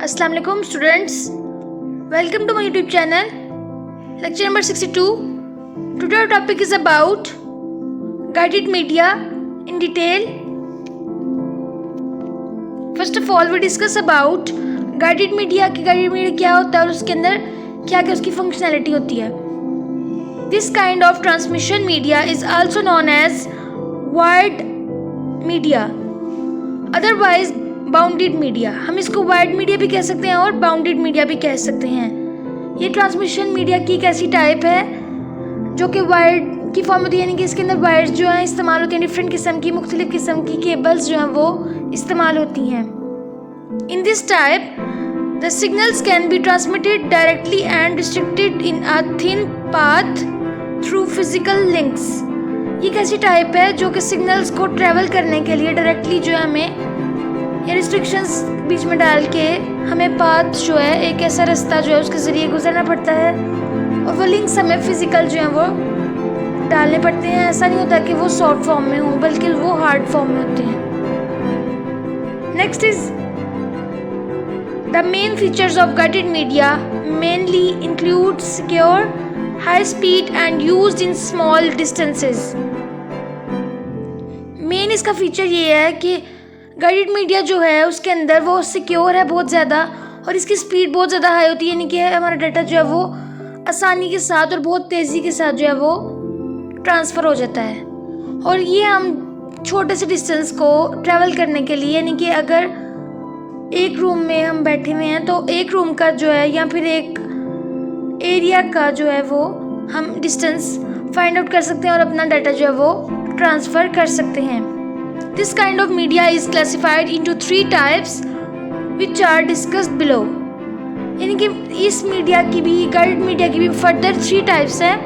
अस्सलाम वालेकुम students, welcome to my YouTube channel. Lecture number 62. Today our topic is about guided media in detail. First of all, we discuss about guided media कि guided media क्या होता है और उसके अंदर क्या क्या उसकी फंक्शनैलिटी होती है. This kind of transmission media is also known as wired media, otherwise bounded media. हम इसको वाइड मीडिया भी कह सकते हैं और बाउंडेड मीडिया भी कह सकते हैं. ये ट्रांसमिशन मीडिया की एक ऐसी टाइप है जो कि वायर्ड की फॉर्म होती है, यानी कि इसके अंदर वायर्स जो हैं इस्तेमाल होती हैं. डिफरेंट किस्म की मुख्तलिफ किस्म की केबल्स जो हैं वो इस्तेमाल होती हैं. In this type the signals can be transmitted directly and restricted in a thin path through physical links. ये एक ऐसी टाइप है जो कि सिग्नल्स को ट्रैवल करने के लिए डायरेक्टली जो है हमें ये रिस्ट्रिक्शंस बीच में डाल के हमें पाथ जो है एक ऐसा रास्ता जो है उसके ज़रिए गुजरना पड़ता है और वो लिंक्स हमें फिज़िकल जो है वो डालने पड़ते हैं. ऐसा नहीं होता कि वो सॉफ्ट फॉर्म में हों, बल्कि वो हार्ड फॉर्म में होते हैं. Next is the main features of guided media mainly include secure, high speed and used in small distances. Main इसका फीचर ये है कि गाइडेड मीडिया जो है उसके अंदर वो सिक्योर है बहुत ज़्यादा और इसकी स्पीड बहुत ज़्यादा हाई होती है, यानी कि हमारा डाटा जो है वो आसानी के साथ और बहुत तेज़ी के साथ जो है वो ट्रांसफ़र हो जाता है. और ये हम छोटे से डिस्टेंस को ट्रैवल करने के लिए, यानी कि अगर एक रूम में हम बैठे हुए हैं तो एक रूम का जो है या फिर एक एरिया का जो है वो हम डिस्टेंस फाइंड आउट कर सकते हैं और अपना डाटा जो है वो ट्रांसफ़र कर सकते हैं. This kind of media is classified into 3 types which are discussed below. यानी कि इस मीडिया की भी, गाइडेड मीडिया की भी फर्दर 3 टाइप्स हैं.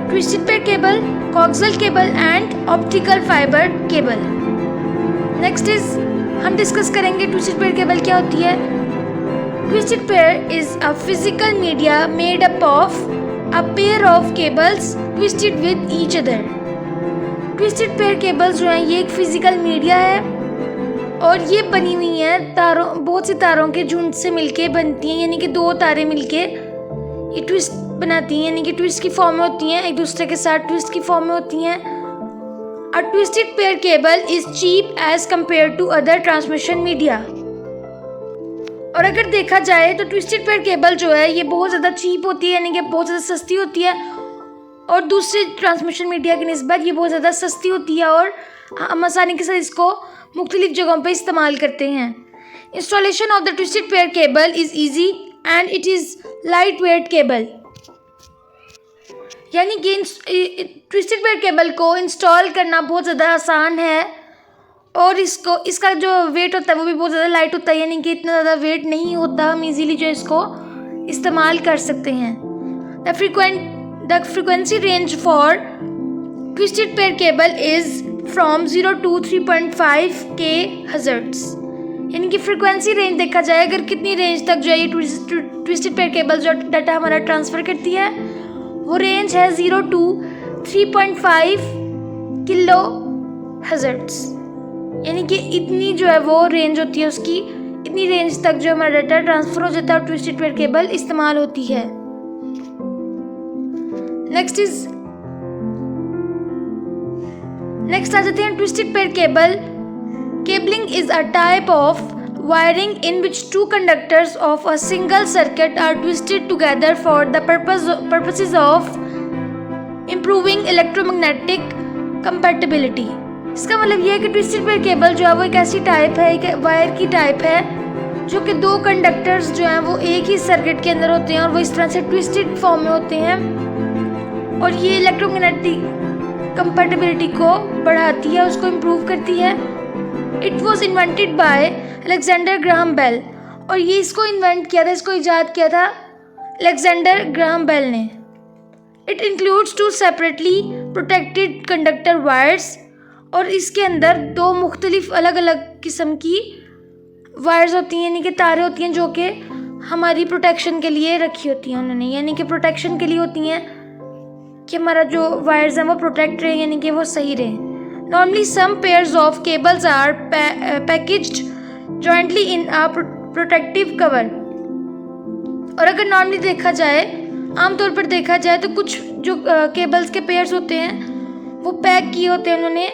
Twisted pair cable, coaxial cable and optical fibre cable. Next is हम डिस्कस करेंगे ट्विस्टेड पेयर केबल क्या होती है. Twisted pair is a physical media made up of a pair of cables twisted with each other. Twisted pair cables जो हैं ये एक physical media है और ये बनी हुई हैं तारों, बहुत से तारों के झुंड से मिलके बनती हैं, यानी कि 2 तारें मिलके ये ट्विस्ट बनाती हैं, यानी कि ट्विस्ट की फॉर्म में होती हैं, एक दूसरे के साथ ट्विस्ट की फॉर्म में होती हैं. A twisted pair cable is cheap as compared to other transmission media. और अगर देखा जाए तो ट्विस्टेड पेयर केबल जो है ये बहुत ज़्यादा चीप होती है, यानी कि बहुत ज़्यादा सस्ती होती है और दूसरे ट्रांसमिशन मीडिया की निस्बत ये बहुत ज़्यादा सस्ती होती है और हम आसानी के साथ इसको मुख्तलिफ जगहों पे इस्तेमाल करते हैं. Installation of the twisted pair cable is easy and it is light weight cable. यानी कि ट्विस्टेड पेयर केबल को इंस्टॉल करना बहुत ज़्यादा आसान है और इसका जो वेट होता है वो भी बहुत ज़्यादा लाइट होता है, यानी कि इतना ज़्यादा वेट नहीं होता. हम इजीली जो इसको इस्तेमाल कर सकते हैं. The frequency range for twisted pair cable is from 0 to 3.5 kHz. यानी कि फ्रीक्वेंसी रेंज देखा जाए अगर कितनी रेंज तक जो है ये ट्विस्टेड पेयर केबल जो डाटा हमारा ट्रांसफ़र करती है वो रेंज है 0 to 3.5 kHz. यानी कि इतनी जो है वो रेंज होती है उसकी, इतनी रेंज तक जो हमारा डाटा ट्रांसफ़र हो जाता है और ट्विस्टेड पेयर केबल इस्तेमाल होती है. नेक्स्ट आ जाते हैं twisted pair cable. Cabling is a type of wiring in which 2 conductors of a single circuit are twisted together for the purposes of improving electromagnetic compatibility. इसका मतलब ये है कि ट्विस्टेड पेयर केबल जो है वो एक ऐसी टाइप है, एक वायर की टाइप है जो कि 2 कंडक्टर्स जो हैं वो एक ही सर्किट के अंदर होते हैं और वो इस तरह से ट्विस्टेड फॉर्म में होते हैं और ये इलेक्ट्रोमैग्नेटिक कंपैटिबिलिटी को बढ़ाती है, उसको इम्प्रूव करती है. It was invented by Alexander Graham Bell और ये इसको इन्वेंट किया था, इसको ईजाद किया था अलेक्जेंडर ग्राहम बेल ने. It includes 2 separately protected conductor wires और इसके अंदर 2 मुख्तलिफ अलग अलग किस्म की वायर्स होती हैं, यानी कि तारें होती हैं जो कि हमारी प्रोटेक्शन के लिए रखी होती हैं उन्होंने, यानी कि प्रोटेक्शन के लिए होती हैं कि हमारा जो वायर्स हैं वो प्रोटेक्ट रहे, यानी कि वो सही रहे. Normally some pairs of cables are packaged jointly in a protective cover. और अगर नॉर्मली देखा जाए, आमतौर पर देखा जाए तो कुछ जो केबल्स के पेयर्स होते हैं वो पैक किए होते हैं, उन्होंने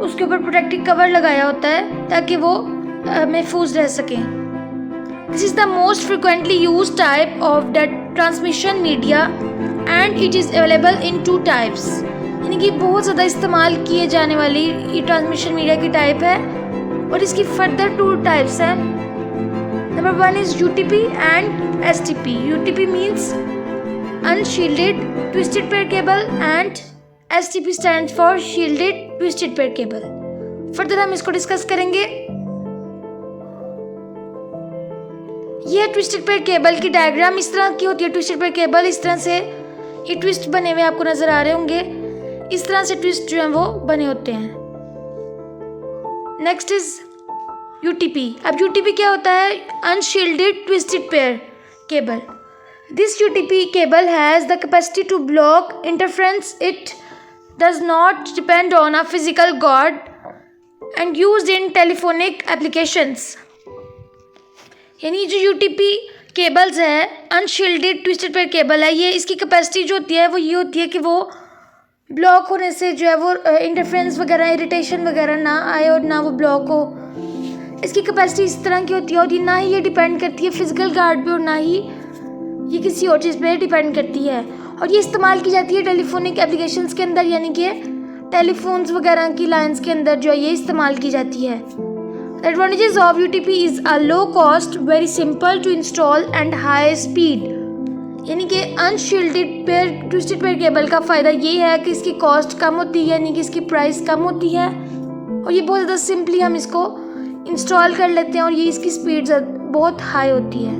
उसके ऊपर प्रोटेक्टिव कवर लगाया होता है ताकि वो महफूज रह सकें. This is the most frequently use type of that transmission media and it is available in 2 types. यानी कि बहुत ज़्यादा इस्तेमाल किए जाने वाली ये ट्रांसमिशन मीडिया की टाइप है और इसकी फर्दर 2 टाइप्स हैं. Number 1 is UTP and STP. UTP means unshielded twisted pair cable and STP stand for shielded twisted pair cable. Further हम इसको डिस्कस करेंगे. यह ट्विस्टेड पेयर केबल की डायग्राम इस तरह की होती है. ट्विस्टेड पेयर केबल इस तरह से ये ट्विस्ट बने हुए आपको नजर आ रहे होंगे. इस तरह से ट्विस्ट जो है वो बने होते हैं. Next is UTP. अब UTP क्या होता है? Unshielded twisted pair cable. This UTP cable has the capacity to block interference. It does not depend on a physical guard and used in telephonic applications. यानी जो UTP केबल्स है, unshielded twisted pair cable है, ये इसकी capacity जो होती है वो ये होती है कि वो ब्लॉक होने से जो है वो इंटरफ्रेंस वगैरह, इरिटेशन वगैरह ना आए और ना वो ब्लॉक हो. इसकी कैपेसिटी इस तरह की होती है और ये ना ही ये डिपेंड करती है फिजिकल गार्ड पे और ना ही ये किसी और चीज़ पे डिपेंड करती है. और ये इस्तेमाल की जाती है टेलीफोनिक एप्लीकेशंस के अंदर, यानी कि टेलीफोन्स वगैरह की लाइंस के अंदर जो है ये इस्तेमाल की जाती है. The advantages of UTP is a low cost, very simple to install and high speed. यानी कि unshielded pair twisted pair cable का फ़ायदा ये है कि इसकी कॉस्ट कम होती है, यानी कि इसकी प्राइस कम होती है और ये बहुत ज़्यादा सिंपली हम इसको इंस्टॉल कर लेते हैं और ये इसकी स्पीड बहुत हाई होती है.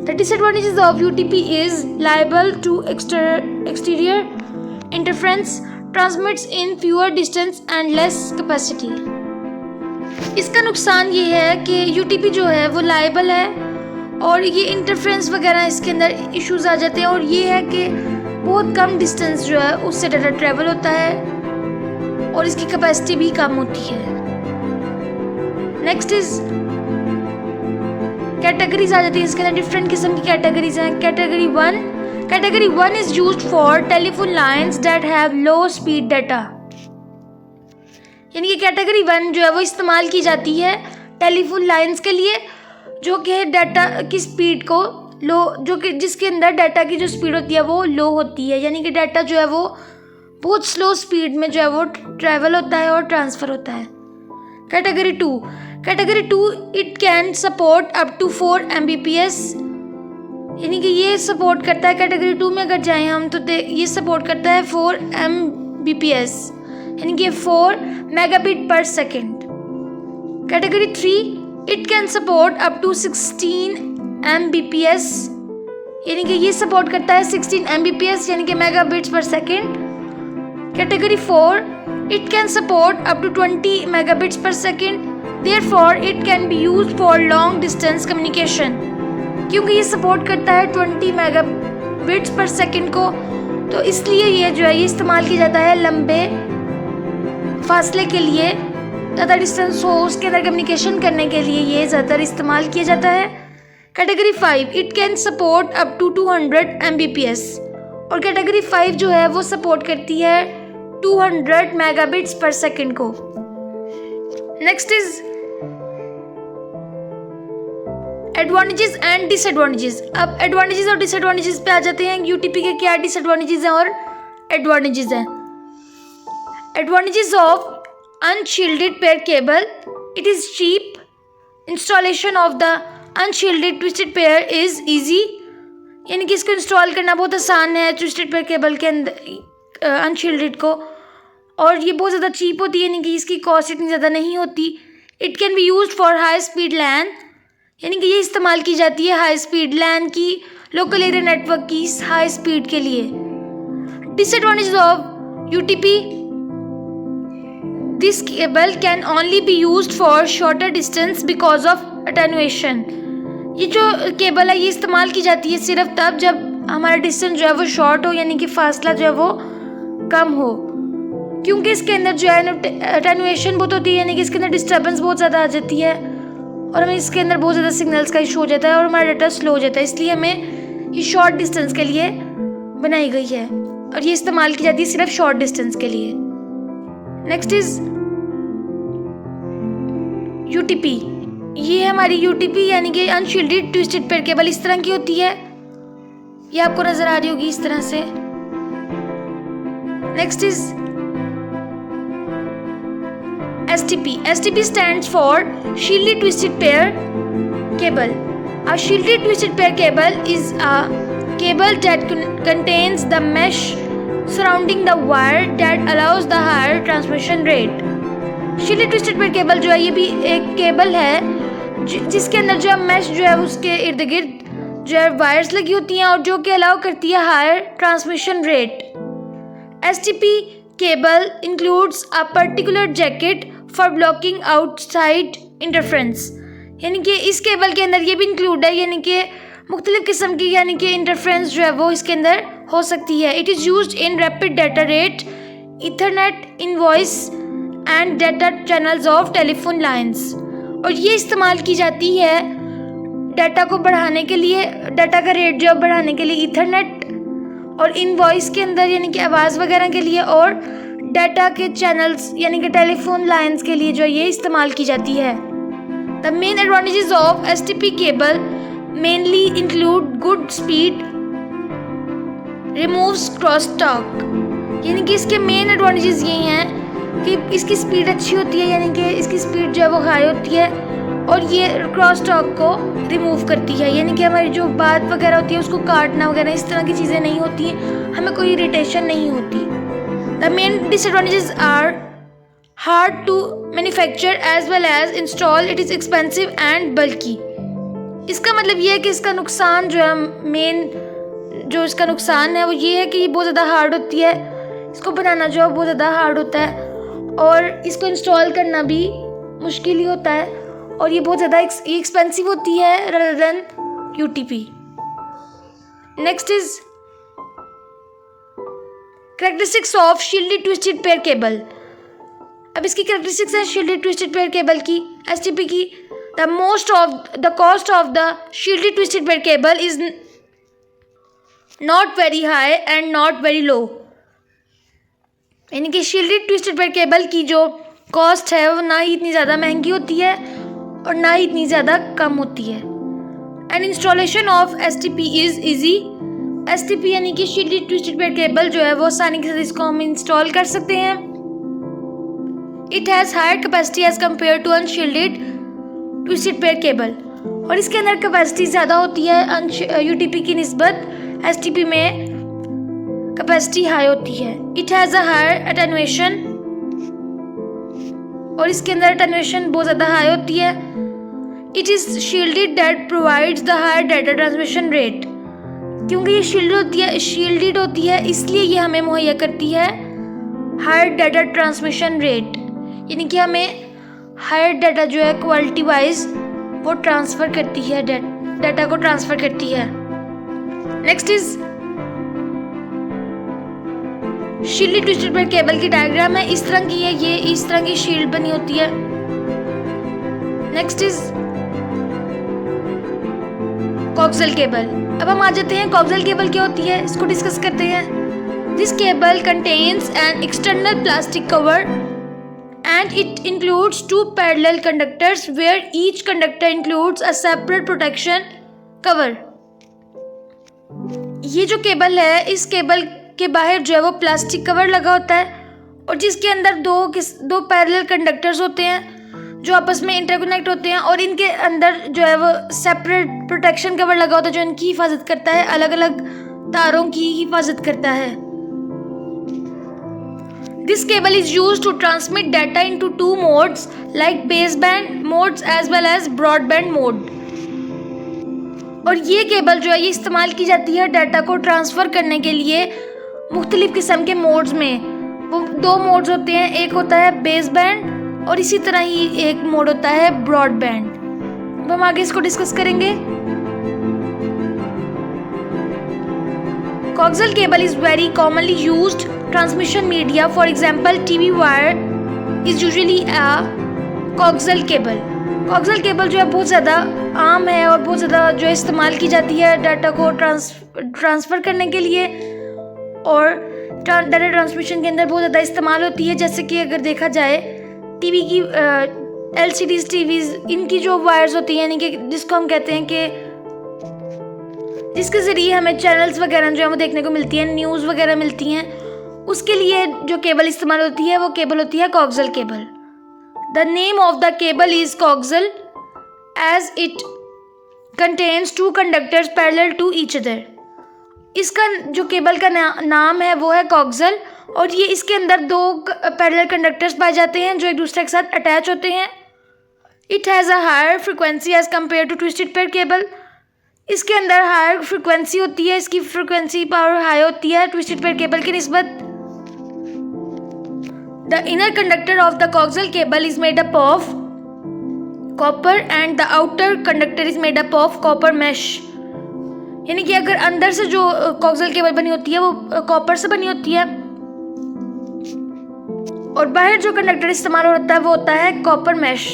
The disadvantages of UTP is liable to exterior interference, transmits in fewer distance and less capacity. इसका नुकसान ये है कि UTP जो है वो लायबल है और ये इंटरफ्रेंस वगैरह इसके अंदर इश्यूज आ जाते हैं और ये है कि बहुत कम डिस्टेंस जो है उससे डाटा ट्रैवल होता है और इसकी कैपेसिटी भी कम होती है. नेक्स्ट इज कैटेगरीज आ जाती है इसके अंदर. डिफरेंट किस्म की कैटेगरीज हैं. Category 1 is used for telephone lines that have low speed data. यानी कि कैटेगरी 1 जो है वो इस्तेमाल की जाती है टेलीफोन लाइंस के लिए जो कि डाटा की स्पीड को लो, जो कि जिसके अंदर डाटा की जो स्पीड होती है वो लो होती है, यानी कि डाटा जो है वो बहुत स्लो स्पीड में जो है वो ट्रैवल होता है और ट्रांसफ़र होता है. Category 2 it can support up to 4 Mbps. यानी कि ये सपोर्ट करता है, कैटेगरी 2 में अगर जाएँ हम तो ये सपोर्ट करता है 4 Mbps, यानी कि 4 megabit per second. Category 3 it can support up to 16 Mbps. यानी कि ये सपोर्ट करता है 16 Mbps यानी कि megabits per second. Category 4 it can support up to 20 megabits per second. Therefore it can be used for long distance communication. क्योंकि ये support करता है 20 megabits per second को, तो इसलिए ये जो है ये इस्तेमाल किया जाता है लंबे फासले के लिए, ज़्यादा डिस्टेंस हो उसके अंदर कम्युनिकेशन करने के लिए ये ज़्यादातर इस्तेमाल किया जाता है. Category 5 it can support up to 200 Mbps और कैटेगरी 5 जो है वो सपोर्ट करती है 200 megabits per second को. Next is advantages and disadvantages. अब एडवांटेजेस और डिसएडवांटेजेस पे आ जाते हैं. UTP के क्या डिसएडवांटेजेस हैं और एडवांटेजेस हैं. Advantages of unshielded pair cable. It is cheap. Installation of the unshielded twisted pair is easy. यानी कि इसको इंस्टॉल करना बहुत आसान है ट्विस्टेड पेयर केबल के अंदर अनशील्डेड को, और ये बहुत ज़्यादा चीप होती है, यानी कि इसकी कॉस्ट इतनी ज़्यादा नहीं होती. It can be used for high speed LAN. यानी कि ये इस्तेमाल की जाती है हाई स्पीड लैन की, लोकल एरिया नेटवर्क की हाई स्पीड के लिए. Disadvantages of UTP. This cable can only be used for shorter distance because of attenuation. ये जो केबल है ये इस्तेमाल की जाती है सिर्फ तब जब हमारा डिस्टेंस जो है वो शॉर्ट हो, यानी कि फासला जो है वो कम हो, क्योंकि इसके अंदर जो है अटेनुएशन बहुत होती है, यानी कि इसके अंदर डिस्टर्बेंस बहुत ज़्यादा आ जाती है और हमें इसके अंदर बहुत ज़्यादा सिग्नल्स का इशू हो जाता है और हमारा डाटा स्लो हो जाता है। इसलिए हमें ये शॉर्ट डिस्टेंस के लिए बनाई गई है और ये इस्तेमाल की जाती है सिर्फ शॉर्ट डिस्टेंस के लिए। Next is UTP। ये है हमारी UTP यानी कि अनशील्डेड ट्विस्टेड पेयर केबल। इस तरह की होती है, ये आपको नजर आ रही होगी इस तरह से। Next is STP। STP stands for shielded twisted pair cable. A shielded twisted pair cable is a cable that contains the mesh surrounding the wire that allows the higher transmission rate. Shielded twisted pair cable जो है ये भी एक cable है जिसके अंदर जो है mesh जो है उसके इर्द गिर्द जो है वायर्स लगी होती हैं और जो कि अलाउ करती है higher transmission rate. STP cable includes a particular jacket for blocking outside interference। यानी कि इस केबल के अंदर ये भी इंक्लूड है, यानी कि मुख्तलिफ किस्म की यानी कि इंटरफ्रेंस जो है वो इसके अंदर हो सकती है। It is used in rapid data rate, Ethernet, in voice and data channels of telephone lines. और ये इस्तेमाल की जाती है डाटा को बढ़ाने के लिए, डाटा का रेट जो है बढ़ाने के लिए ईथरनेट और इन वॉइस के अंदर यानी कि आवाज़ वगैरह के लिए और डाटा के चैनल्स यानी कि टेलीफोन लाइंस के लिए जो ये इस्तेमाल की जाती है। The main advantages of STP cable mainly include good speed, removes cross talk. यानी कि इसके मेन एडवांटेजेस ये हैं कि इसकी स्पीड अच्छी होती है, यानी कि इसकी स्पीड जो है वो हाई होती है और ये क्रॉस टॉक को रिमूव करती है, यानी कि हमारी जो बात वगैरह होती है उसको काटना वगैरह इस तरह की चीज़ें नहीं होती, हमें कोई इरिटेशन नहीं होती। The main disadvantages are hard to manufacture as well as install, it is expensive and bulky. इसका मतलब ये है कि इसका नुकसान जो है, मेन जो इसका नुकसान है वो ये है कि ये बहुत ज़्यादा हार्ड होती है, इसको बनाना जो है बहुत ज़्यादा हार्ड होता है और इसको इंस्टॉल करना भी मुश्किल ही होता है और ये बहुत ज़्यादा एक्सपेंसिव होती है rather than UTP। Next is characteristics of shielded twisted pair cable. अब इसकी कैरेक्टरिस्टिक्स है शील्डेड ट्विस्टेड पेयर केबल की, STP की। The cost of the shielded twisted pair cable is not very high and not very low. यानी कि shielded twisted pair cable की जो cost है वो ना ही इतनी ज़्यादा महंगी होती है और ना ही इतनी ज़्यादा कम होती है। And installation of STP is easy. STP यानी कि शील्डेड ट्विस्टेड पेयर केबल जो है वो आसानी के साथ इसको हम इंस्टॉल कर सकते हैं। It has higher capacity as compare to unshielded twisted pair cable. और इसके अंदर कैपेसिटी ज़्यादा होती है UTP की निस्बत, STP में कैपेसिटी हाई होती है। It has a higher attenuation और इसके अंदर अटेनुएशन बहुत ज़्यादा हाई होती है। It is shielded that provides the higher data transmission rate. क्योंकि ये शील्डेड होती है इसलिए ये हमें मुहैया करती है हायर डाटा ट्रांसमिशन रेट, यानी कि हमें हायर डाटा जो है क्वालिटी वाइज वो ट्रांसफ़र करती है, डाटा को ट्रांसफ़र करती है। Next is shielded twisted pair cable की डायग्राम है, इस तरह की है, ये इस तरह की शील्ड बनी होती है। Next is coaxial cable. अब हम आ जाते हैं कोक्सियल केबल क्या होती है, इसको डिस्कस करते हैं। This cable contains an external plastic cover and it includes two parallel conductors where each conductor includes a separate protection cover. ये जो केबल है, इस केबल के बाहर जो है वो प्लास्टिक कवर लगा होता है और जिसके अंदर दो पैरेलल कंडक्टर्स होते हैं जो आपस में इंटरकनेक्ट होते हैं और इनके अंदर जो है वो सेपरेट प्रोटेक्शन कवर लगा होता है जो इनकी हिफाजत करता है, अलग अलग तारों की हिफाजत करता है। This cable is used to transmit data into two modes like baseband modes as well as broadband mode. और ये केबल जो है ये इस्तेमाल की जाती है डाटा को ट्रांसफ़र करने के लिए मुख्तलिफ किस्म के मोड्स में। वो दो मोड्स होते हैं, एक होता है बेसबैंड और इसी तरह ही एक मोड होता है ब्रॉडबैंड। अब हम आगे इसको डिस्कस करेंगे। Coaxial cable is very commonly used transmission media. For example, TV wire is usually a coaxial cable. Coaxial cable जो है बहुत ज़्यादा आम है और बहुत ज़्यादा जो इस्तेमाल की जाती है डाटा को ट्रांसफ़र करने के लिए, और डाटा ट्रांसमिशन के अंदर बहुत ज़्यादा इस्तेमाल होती है। जैसे कि अगर देखा जाए टीवी की LCDs टीवीज़, इनकी जो वायर्स होती हैं, यानी कि जिसको हम कहते हैं कि जिसके ज़रिए हमें चैनल्स वगैरह जो है वो देखने को मिलती हैं, न्यूज़ वगैरह मिलती हैं, उसके लिए जो केबल इस्तेमाल होती है वो केबल होती है coaxial cable. The name of the cable is coaxial as it contains 2 conductors parallel to each other. इसका जो केबल का नाम है वो है coaxial, और ये इसके अंदर 2 पैरेलल कंडक्टर्स पाए जाते हैं जो एक दूसरे के साथ अटैच होते हैं। It has a higher frequency as compare to twisted pair cable. इसके अंदर हायर फ्रिक्वेंसी होती है, इसकी फ्रिक्वेंसी पावर हाई होती है ट्विस्टेड पेयर केबल की निस्बत। The inner conductor of the coaxial cable is made up of copper and the outer conductor is made up of copper mesh. यानी कि अगर अंदर से जो coaxial केबल बनी होती है वो कॉपर से बनी होती है, और बाहर जो कंडक्टर इस्तेमाल होता है वो होता है copper mesh.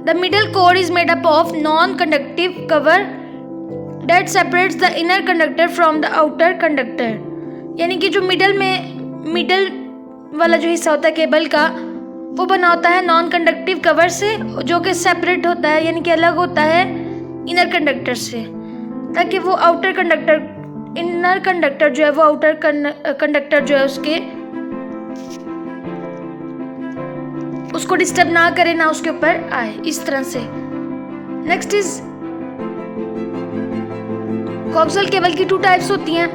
The middle core is made up of non conductive cover that separates the inner conductor from the outer conductor. यानी कि जो मिडल वाला जो हिस्सा होता है केबल का, वो बना होता है नॉन कंडक्टिव कवर से, जो कि सेपरेट होता है, यानी कि अलग होता है इनर कंडक्टर से, ताकि वो आउटर कंडक्टर, इनर कंडक्टर जो है वो आउटर कंडक्टर जो है उसको डिस्टर्ब ना करे, ना उसके ऊपर आए, इस तरह से। नेक्स्ट इज coaxial केबल की 2 टाइप्स होती हैं,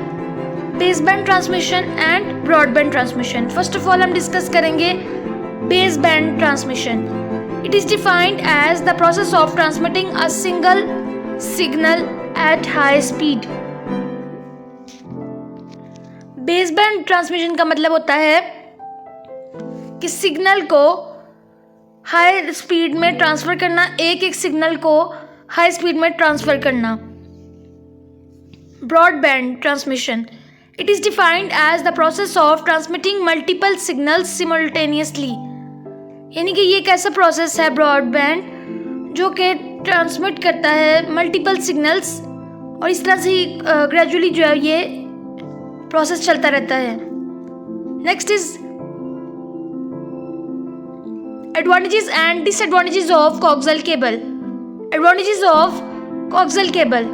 baseband transmission and broadband transmission. First of all हम डिस्कस करेंगे baseband transmission. It is defined as the process of transmitting a single signal at high speed. Baseband transmission का मतलब होता है कि सिग्नल को हाई स्पीड में ट्रांसफर करना, एक सिग्नल को हाई स्पीड में ट्रांसफर करना। Broadband transmission, it is defined as the process of transmitting multiple signals simultaneously. यानी कि ये एक ऐसा प्रोसेस है ब्रॉडबैंड जो कि ट्रांसमिट करता है मल्टीपल सिग्नल्स, और इस तरह से ग्रेजुअली जो है ये प्रोसेस चलता रहता है। Next is advantages and disadvantages of coaxial cable. Advantages of coaxial cable,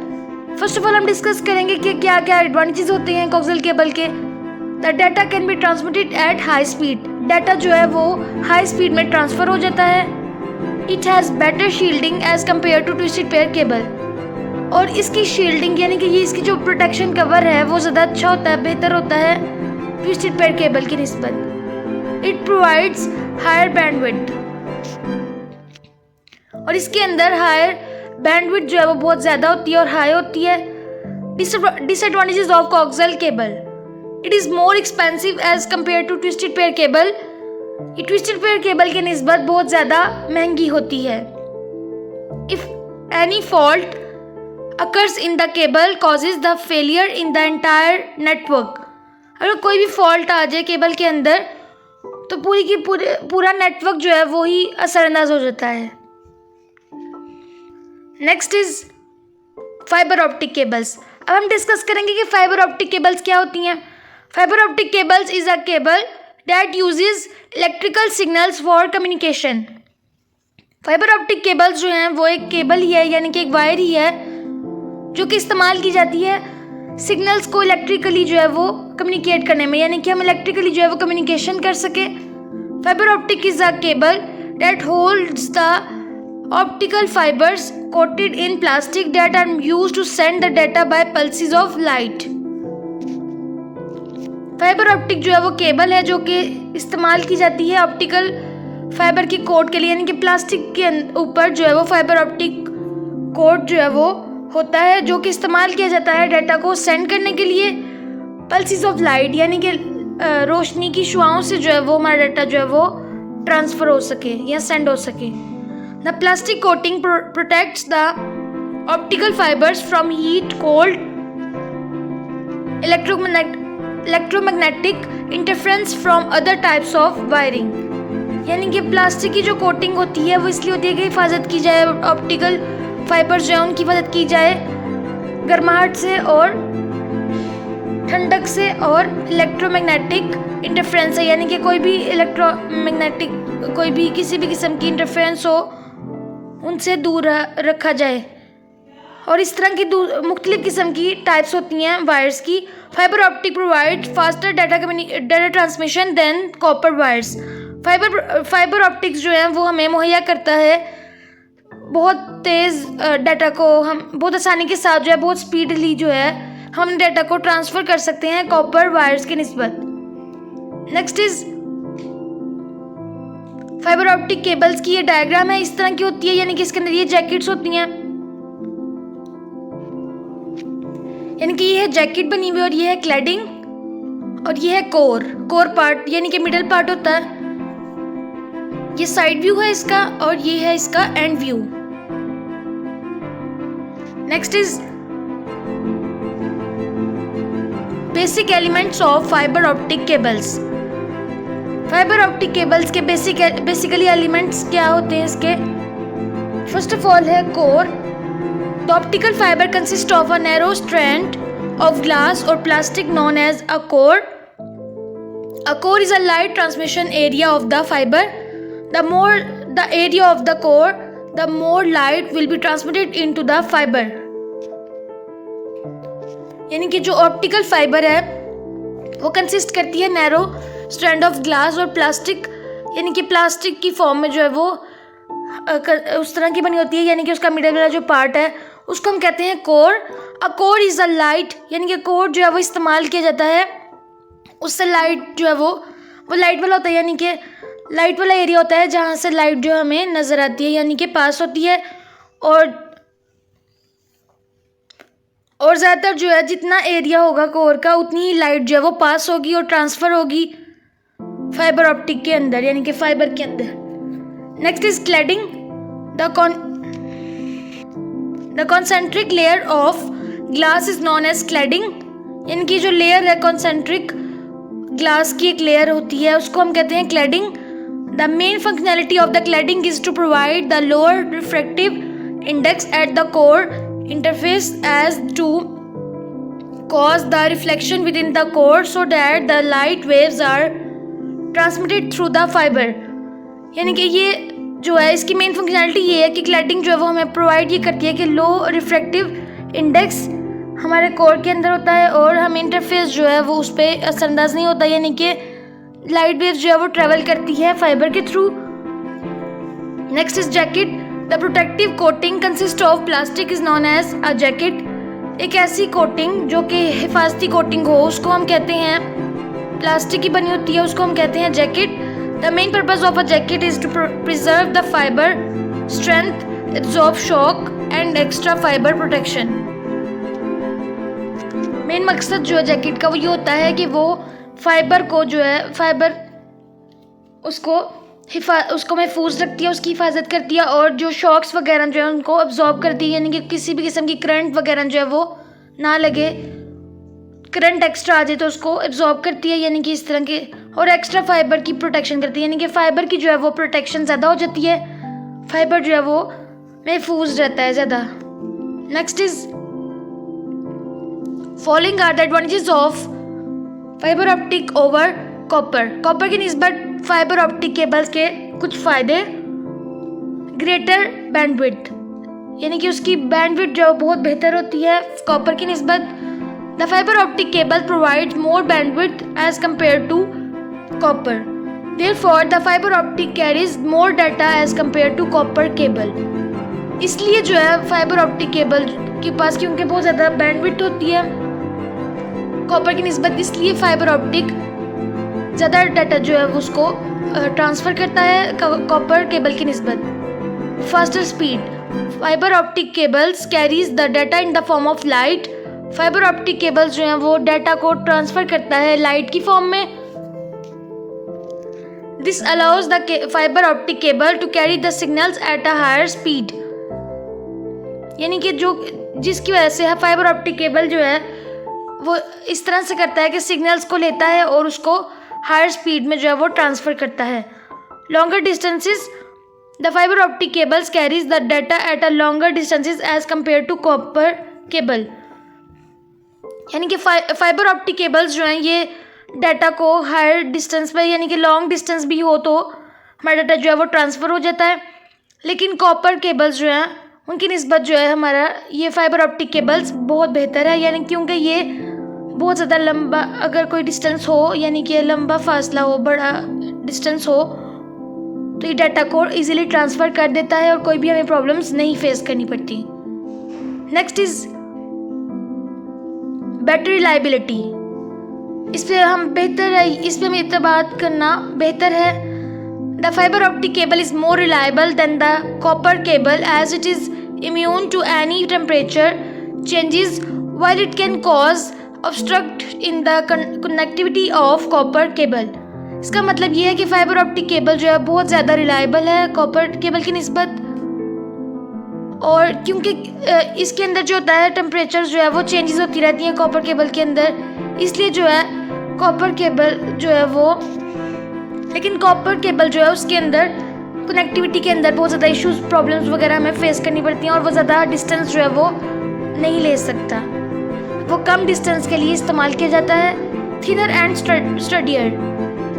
first of all हम डिस्कस करेंगे कि क्या क्या एडवांटेजेस होते हैं coaxial केबल के। The data can be transmitted eight high speed. Data जो है वो हाई स्पीड में ट्रांसफ़र हो जाता है। It has better shielding as compare to twisted pair cable. और इसकी शील्डिंग यानी कि ये इसकी जो प्रोटेक्शन कवर है वो ज़्यादा अच्छा होता है, बेहतर होता है ट्विस्टेड पेयर केबल की निस्बत। इट प्रोवाइड्स हायर बैंडविड्थ, और इसके अंदर हायर बैंडविड्थ जो है वो बहुत ज़्यादा होती है और हाई होती है। Disadvantages of coaxial cable, it is more expensive as compare to twisted pair cable. ये ट्विस्टेड पेयर केबल के निस्बत बहुत ज़्यादा महंगी होती है। If any fault occurs in the cable causes the failure in the entire network। अगर कोई भी फॉल्ट आ जाए केबल के अंदर तो पूरा नेटवर्क जो है वो ही असरअंदाज हो जाता है। Next is fibre optic cables. अब हम डिस्कस करेंगे कि फाइबर ऑप्टिक केबल्स क्या होती हैं। Fibre optic cables is a cable that uses electrical signals for communication. Fibre optic cables जो हैं वो एक केबल ही है, यानी कि एक वायर ही है जो कि इस्तेमाल की जाती है सिग्नल्स को इलेक्ट्रिकली जो है वो कम्युनिकेट करने में, यानी कि हम इलेक्ट्रिकली जो है वो कम्युनिकेशन कर सके। Fibre optic is a cable that holds the optical fibers coated in plastic that are used to send the data by pulses of light। Fibre optic जो है वो केबल है जो कि इस्तेमाल की जाती है ऑप्टिकल फाइबर की कोट के लिए, यानी कि प्लास्टिक के ऊपर जो है वो फाइबर ऑप्टिक कोट जो है वो होता है, जो कि इस्तेमाल किया जाता है डाटा को सेंड करने के लिए पल्सेस ऑफ लाइट, यानी कि रोशनी की शुआओं से जो है वो हमारा डाटा जो है वो ट्रांसफ़र हो सके या सेंड हो सके। The plastic coating protects the optical fibers from heat, cold electromagnetic interference from other types of wiring. यानी कि प्लास्टिक की जो कोटिंग होती है वो इसलिए होती है कि हिफाजत की जाए, ऑप्टिकल फाइबर जो है उनकी हिफाजत की जाए गर्माहट से और ठंडक से, और इलेक्ट्रोमैग्नेटिक इंटरफेरेंस है यानी कि कोई भी किसी भी किस्म की इंटरफेरेंस हो उनसे दूर रखा जाए। और इस तरह की मुख्तलिफ किस्म की टाइप्स होती हैं वायर्स की। Fibre optic provide faster data transmission than copper wires. Fibre optics जो है वो हमें मुहैया करता है बहुत तेज़ डाटा को, हम बहुत आसानी के साथ जो है बहुत स्पीडली जो है हम डाटा को ट्रांसफ़र कर सकते हैं कॉपर वायर्स की निस्बत। Next is fibre optic cables की ये डायग्राम है, इस तरह की होती है यानी कि इसके अंदर ये जैकेट्स होती हैं, यानी कि ये है जैकेट बनी हुई और ये है क्लैडिंग और ये है कोर पार्ट यानी कि मिडल पार्ट होता है। ये साइड व्यू है इसका और ये है इसका and view. Next is basic elements of fibre optic cables. Fibre optic cables के बेसिकली एलिमेंट्स क्या होते हैं इसके? फर्स्ट ऑफ ऑल है core. The optical fiber consists of a narrow strand of glass or plastic known as a core. A core is a light transmission area of the fiber. The more the area of the core, the more light will be transmitted into the fiber. यानी कि जो optical fibre है वो consist करती है narrow strand of glass और plastic, यानी कि प्लास्टिक की फॉर्म में जो है वो उस तरह की बनी होती है, यानी कि उसका मिडल वाला जो पार्ट है उसको हम कहते हैं core. A core is a light, यानी कि कोर जो है वो इस्तेमाल किया जाता है, उससे लाइट जो है वो लाइट वाला होता है, यानी कि लाइट वाला एरिया होता है जहाँ से लाइट जो हमें नज़र आती है, यानी कि पास होती है। और ज़्यादातर जो है जितना एरिया होगा कोर का उतनी ही लाइट जो है वो पास होगी और ट्रांसफ़र होगी फाइबर ऑप्टिक के अंदर, यानी कि फाइबर के अंदर। Next is cladding. The concentric layer of glass is known as cladding, यानी कि जो लेयर है कॉन्सेंट्रिक ग्लास की एक लेयर होती है उसको हम कहते हैं cladding. The main functionality of the cladding is to provide the lower refractive index at the core interface as to cause the reflection within the core so that the light waves are transmitted through the fiber। यानी कि ये जो है इसकी main functionality ये है कि cladding जो है वो हमें प्रोवाइड ये करती है कि लो रिफ्रैक्टिव इंडेक्स हमारे कोर के अंदर होता है और हम इंटरफेस जो है वो उस पर असरअंदाज नहीं होता, यानी कि लाइट वेव जो है वो ट्रेवल करती है फाइबर के थ्रू। Next is jacket. The protective coating consist of plastic is known as a jacket. एक ऐसी कोटिंग जो कि हिफाजती कोटिंग हो उसको हम कहते हैं, प्लास्टिक की बनी होती है उसको हम कहते हैं jacket. The main purpose of a jacket is to preserve the fibre strength, absorb shock and extra fibre protection. Main मकसद जो है जैकेट का वो ये होता है कि वो फाइबर को जो है फाइबर उसको महफूज रखती है, उसकी हिफाजत करती है और जो शॉक्स वगैरह जो है उनको अब्जॉर्ब करती है, यानी कि किसी भी किस्म की करंट वगैरह जो है वो ना लगे, करंट एक्स्ट्रा आ जाए तो उसको एब्जॉर्ब करती है, यानी कि इस तरह के, और एक्स्ट्रा फाइबर की प्रोटेक्शन करती है, यानी कि फाइबर की जो है वो प्रोटेक्शन ज़्यादा हो जाती है, फाइबर जो है वो महफूज रहता है ज़्यादा। Next is following are the advantages of fibre optic over copper. Copper की निस्बत फाइबर ऑप्टिक केबल्स के कुछ फ़ायदे। ग्रेटर बैंडविड्थ, यानी कि उसकी बैंडविड्थ जो बहुत बेहतर होती है कॉपर की निस्बत। The fibre optic cable provide more bandwidth as compare to copper, therefore the fibre optic carries more data as compare to copper cable. इसलिए जो है फाइबर ऑप्टिक केबल के पास क्योंकि बहुत ज़्यादा बैंडविड्थ होती है कॉपर की निस्बत, इसलिए फाइबर ऑप्टिक ज़्यादा डाटा जो है उसको ट्रांसफ़र करता है कॉपर केबल की निस्बत। Faster speed. Fibre optic cables carries the data in the form of light. Fibre optic cables जो हैं वो डाटा को ट्रांसफ़र करता है लाइट की फॉर्म में। This allows the fibre optic cable to carry the signals at a higher speed, यानी कि जो जिसकी वजह से फाइबर ऑप्टिक केबल जो है वो इस तरह से करता है कि सिग्नल्स को लेता है और उसको हायर स्पीड में जो है वो ट्रांसफ़र करता है। Longer distances, the fibre optic cables carries the data at a longer distances as compare to copper cable. यानी कि फाइबर ऑप्टिक केबल्स जो हैं ये डाटा को हायर डिस्टेंस पर, यानी कि लॉन्ग डिस्टेंस भी हो तो हमारा डाटा जो है वो ट्रांसफ़र हो जाता है। लेकिन कॉपर केबल्स जो हैं उनकी निस्बत जो है हमारा ये फाइबर ऑप्टिक केबल्स बहुत बेहतर है, यानी क्योंकि ये बहुत ज़्यादा लंबा अगर कोई डिस्टेंस हो, यानी कि लंबा फासला हो, बड़ा डिस्टेंस हो, तो ये डाटा को इजीली ट्रांसफ़र कर देता है और कोई भी हमें प्रॉब्लम्स नहीं फेस करनी पड़ती। Next is better reliability. इस पर हमें इतना बात करना बेहतर है। The fibre optic cable is more reliable than the copper cable as it is immune to any temperature changes while it can cause obstruct in the connectivity of copper cable। इसका मतलब ये है कि फाइबर ऑप्टिक केबल जो है बहुत ज़्यादा reliable है कॉपर केबल की निस्बत, और क्योंकि इसके अंदर जो होता है टेम्परेचर जो है वो चेंजेस होती रहती हैं कॉपर केबल के अंदर, इसलिए जो है कॉपर केबल जो है वो, लेकिन कॉपर केबल जो है उसके अंदर कनेक्टिविटी के अंदर बहुत ज़्यादा इश्यूज प्रॉब्लम्स वगैरह हमें फेस करनी पड़ती हैं और वो ज़्यादा डिस्टेंस जो है वो नहीं ले सकता, वो कम डिस्टेंस के लिए इस्तेमाल किया जाता है। थिनर एंड स्टडियर,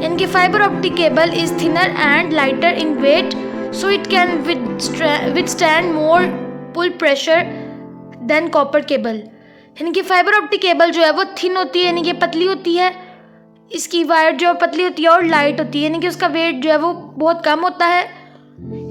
यानी कि fibre optic cable is thinner and lighter in weight so it can withstand more pull pressure than copper cable. यानी कि फाइबर ऑप्टिक केबल जो है वो थिन होती है, यानी कि पतली होती है, इसकी वायर जो पतली होती है और लाइट होती है, यानी कि उसका वेट जो है वो बहुत कम होता है,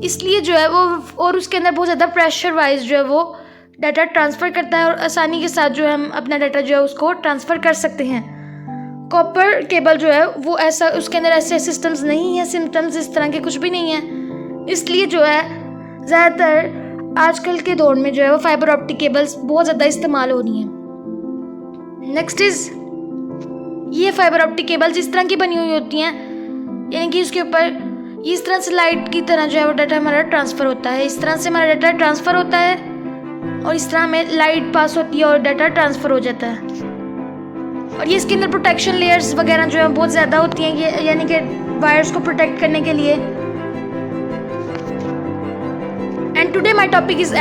इसलिए जो है वो, और उसके अंदर बहुत ज़्यादा प्रेशर वाइज जो है वो डाटा ट्रांसफ़र करता है और आसानी के साथ जो है हम अपना डाटा जो है उसको ट्रांसफ़र कर सकते हैं। कॉपर केबल जो है वो ऐसा, उसके अंदर ऐसे सिस्टम्स नहीं है, सिम्टम्स इस तरह के कुछ भी नहीं है, इसलिए जो है ज़्यादातर आजकल के दौर में जो है वो फाइबर ऑप्टिक केबल्स बहुत ज़्यादा इस्तेमाल हो रही हैं। नेक्स्ट इज़ ये फाइबर ऑप्टिक केबल्स इस तरह की बनी हुई होती हैं, यानी कि उसके ऊपर इस तरह से लाइट की तरह जो है वो डाटा हमारा ट्रांसफ़र होता है, इस तरह से हमारा डाटा ट्रांसफ़र होता है और इस तरह हमें लाइट पास होती है और डाटा ट्रांसफ़र हो जाता है। और ये इसके अंदर प्रोटेक्शन लेयर्स वगैरह जो है बहुत ज़्यादा होती हैं, ये यानी कि वायर्स को प्रोटेक्ट करने के लिए। And today my topic is